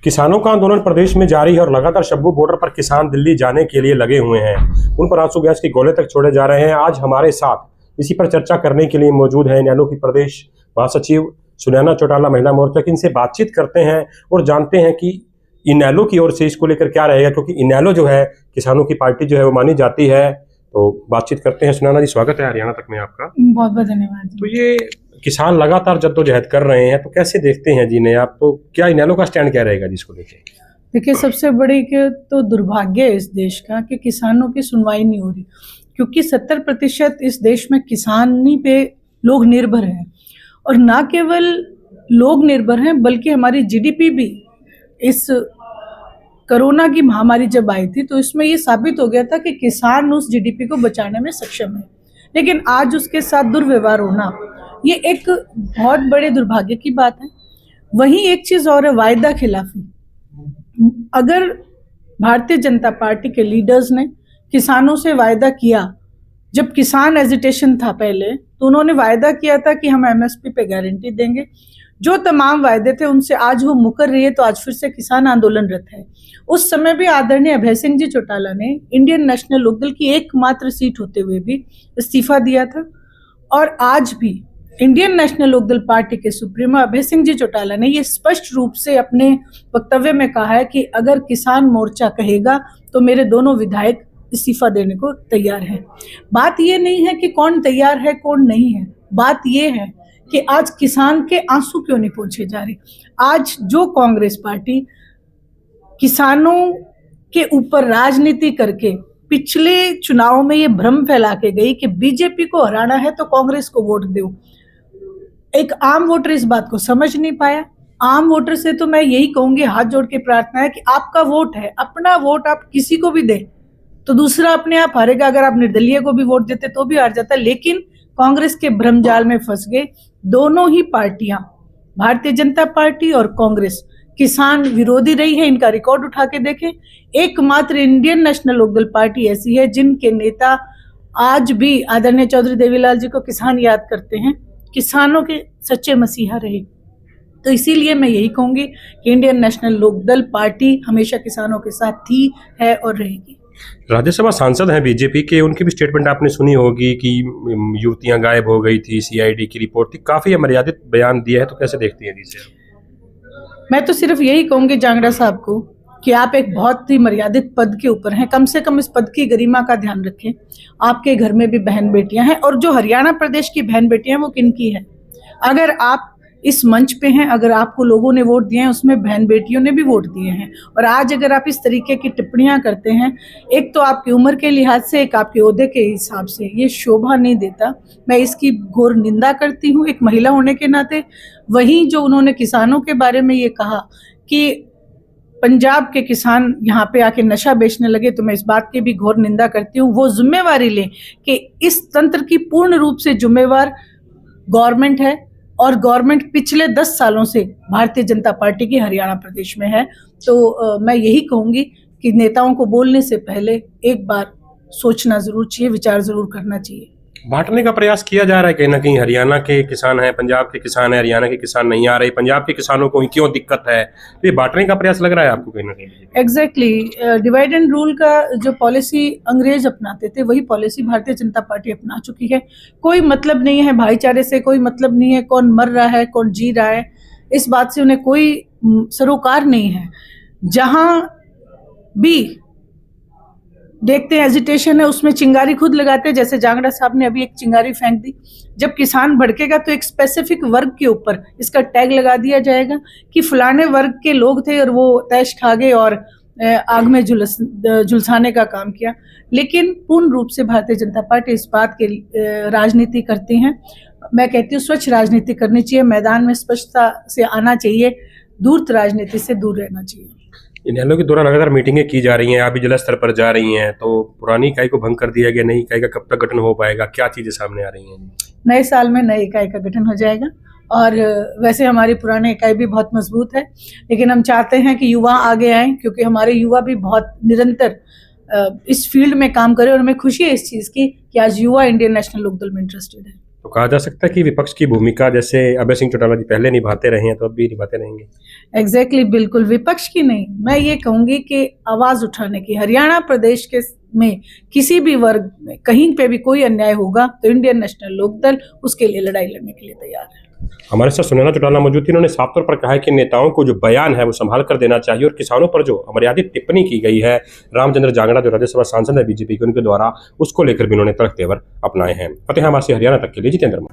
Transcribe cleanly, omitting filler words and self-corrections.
किसानों का आंदोलन प्रदेश में जारी है और लगातार शंभू बॉर्डर पर किसान दिल्ली जाने के लिए लगे हुए हैं। उन पर आंसू गैस के गोले तक छोड़े जा रहे हैं। आज हमारे साथ इसी पर चर्चा करने के लिए मौजूद है इनेलो की प्रदेश महासचिव सुनैना चौटाला महिला मोर्चा की। इनसे बातचीत करते हैं और जानते हैं कि इनेलो की ओर से इसको लेकर क्या रहेगा, क्योंकि इनेलो जो है किसानों की पार्टी जो है वो मानी जाती है। तो बातचीत करते हैं। सुनैना जी, स्वागत है हरियाणा तक में आपका। बहुत बहुत धन्यवाद। तो ये किसान लगातार जद्दोजहद कर रहे हैं, तो कैसे देखते हैं जी ने आप, तो क्या इनेलो का स्टैंड क्या रहेगा जिसको लेके? देखिए, सबसे बड़ी के तो दुर्भाग्य है इस देश का कि किसानों की सुनवाई नहीं हो रही, क्योंकि 70% इस देश में किसानी पे लोग निर्भर हैं। और ना केवल लोग निर्भर हैं, बल्कि हमारी जीडीपी भी इस कोरोना की महामारी जब आई थी तो इसमें ये साबित हो गया था कि किसान उस जीडीपी को बचाने में सक्षम है। लेकिन आज उसके साथ दुर्व्यवहार होना ये एक बहुत बड़े दुर्भाग्य की बात है। वहीं एक चीज़ और है, वायदा खिलाफी। अगर भारतीय जनता पार्टी के लीडर्स ने किसानों से वायदा किया, जब किसान एजिटेशन था पहले, तो उन्होंने वायदा किया था कि हम एमएसपी पे गारंटी देंगे। जो तमाम वायदे थे उनसे आज वो मुकर रही है, तो आज फिर से किसान आंदोलनरत है। उस समय भी आदरणीय अभय सिंह जी चौटाला ने इंडियन नेशनल लोकदल की एकमात्र सीट होते हुए भी इस्तीफा दिया था। और आज भी इंडियन नेशनल लोकदल पार्टी के सुप्रीमो अभय सिंह जी चौटाला ने ये स्पष्ट रूप से अपने वक्तव्य में कहा है कि अगर किसान मोर्चा कहेगा तो मेरे दोनों विधायक इस्तीफा देने को तैयार हैं। बात ये नहीं है कि कौन तैयार है कौन नहीं है, बात ये है कि आज किसान के आंसू क्यों नहीं पोंछे जा रहे। आज जो कांग्रेस पार्टी किसानों के ऊपर राजनीति करके पिछले चुनाव में ये भ्रम फैला के गई कि बीजेपी को हराना है तो कांग्रेस को वोट दो, एक आम वोटर इस बात को समझ नहीं पाया। आम वोटर से तो मैं यही कहूंगी, हाथ जोड़ के प्रार्थना है कि आपका वोट है, अपना वोट आप किसी को भी दें तो दूसरा अपने आप हारेगा। अगर आप निर्दलीय को भी वोट देते तो भी हार जाता। लेकिन कांग्रेस के भ्रमजाल में फंस गए दोनों ही पार्टियां, भारतीय जनता पार्टी और कांग्रेस किसान विरोधी रही है। इनका रिकॉर्ड उठा के देखें। एकमात्र इंडियन नेशनल लोकदल पार्टी ऐसी है जिनके नेता आज भी आदरणीय चौधरी देवीलाल जी को किसान याद करते हैं, किसानों के सच्चे मसीहा रहे। तो इसीलिए मैं यही कहूंगी कि इंडियन नेशनल लोकदल पार्टी हमेशा किसानों के साथ थी, है और रहेगी। राज्यसभा सांसद हैं बीजेपी के, उनकी भी स्टेटमेंट आपने सुनी होगी कि युवतियां गायब हो गई थी, सीआईडी की रिपोर्ट थी, काफी अमर्यादित बयान दिया है। तो कैसे देखती हैं जिसे? मैं तो सिर्फ यही कहूंगी जांगड़ा साहब को कि आप एक बहुत ही मर्यादित पद के ऊपर हैं, कम से कम इस पद की गरिमा का ध्यान रखें। आपके घर में भी बहन बेटियां हैं, और जो हरियाणा प्रदेश की बहन बेटियां हैं वो किनकी है? अगर आप इस मंच पे हैं, अगर आपको लोगों ने वोट दिए हैं, उसमें बहन बेटियों ने भी वोट दिए हैं। और आज अगर आप इस तरीके की टिप्पणियां करते हैं, एक तो आपकी उम्र के लिहाज से, एक आपके ओहदे के हिसाब से, ये शोभा नहीं देता। मैं इसकी घोर निंदा करती हूँ एक महिला होने के नाते। वहीं जो उन्होंने किसानों के बारे में ये कहा कि पंजाब के किसान यहाँ पे आके नशा बेचने लगे, तो मैं इस बात की भी घोर निंदा करती हूँ। वो जिम्मेवारी लें कि इस तंत्र की पूर्ण रूप से जिम्मेवार गवर्नमेंट है, और गवर्नमेंट पिछले 10 सालों से भारतीय जनता पार्टी की हरियाणा प्रदेश में है। तो मैं यही कहूँगी कि नेताओं को बोलने से पहले एक बार सोचना जरूर चाहिए, विचार जरूर करना चाहिए। बांटने का प्रयास किया जा रहा है कहीं ना कहीं, हरियाणा के किसान हैं, पंजाब के किसान हैं, हरियाणा के किसान नहीं आ रहे, पंजाब के किसानों को क्यों दिक्कत है, तो ये बांटने का प्रयास लग रहा है आपको कहीं ना कहीं? एग्जैक्टली। डिवाइड एंड रूल का जो पॉलिसी अंग्रेज अपनाते थे, वही पॉलिसी भारतीय जनता पार्टी अपना चुकी है। कोई मतलब नहीं है भाईचारे से, कोई मतलब नहीं है कौन मर रहा है कौन जी रहा है, इस बात से उन्हें कोई सरोकार नहीं है। जहां भी देखते हैं एजिटेशन है, उसमें चिंगारी खुद लगाते हैं। जैसे जांगड़ा साहब ने अभी एक चिंगारी फेंक दी। जब किसान भड़केगा तो एक स्पेसिफिक वर्ग के ऊपर इसका टैग लगा दिया जाएगा कि फलाने वर्ग के लोग थे और वो तैश खा गए और आग में झुलसाने का काम किया। लेकिन पूर्ण रूप से भारतीय जनता पार्टी इस बात के राजनीति करती हैं। मैं कहती हूँ स्वच्छ राजनीति करनी चाहिए, मैदान में स्पष्टता से आना चाहिए, धूर्त राजनीति से दूर रहना चाहिए। इनेलो के दौरान लगातार मीटिंगें की जा रही हैं, आप भी जिला स्तर पर जा रही हैं, तो पुरानी इकाई को भंग कर दिया गया, नई इकाई का कब तक गठन हो पाएगा, क्या चीजें सामने आ रही हैं? नए साल में नई इकाई का गठन हो जाएगा। और वैसे हमारी पुरानी इकाई भी बहुत मजबूत है, लेकिन हम चाहते हैं कि युवा आगे आएं, क्योंकि हमारे युवा भी बहुत निरंतर इस फील्ड में काम करें। और हमें खुशी है इस चीज़ की कि आज युवा इंडियन नेशनल लोकदल में इंटरेस्टेड है। तो कहा जा सकता है कि विपक्ष की भूमिका जैसे अभय सिंह चौटाला जी पहले निभाते रहे हैं तो अब भी निभाते रहेंगे? एग्जैक्टली बिल्कुल विपक्ष की नहीं, मैं ये कहूंगी कि आवाज उठाने की। हरियाणा प्रदेश के में किसी भी वर्ग में कहीं पे भी कोई अन्याय होगा तो इंडियन नेशनल लोकदल उसके लिए लड़ाई लड़ने के लिए तैयार है। हमारे साथ सुनैना चौटाला मौजूद थी। इन्होंने साफ तौर पर कहा है कि नेताओं को जो बयान है वो संभाल कर देना चाहिए और किसानों पर जो अमर्यादित टिप्पणी की गई है रामचंद्र जांगड़ा जो राज्यसभा सांसद है बीजेपी के, उनके द्वारा उसको लेकर भी उन्होंने तर्क तेवर अपनाए हैं। फतेहाबाद से हरियाणा तक के लिए जितेंद्र।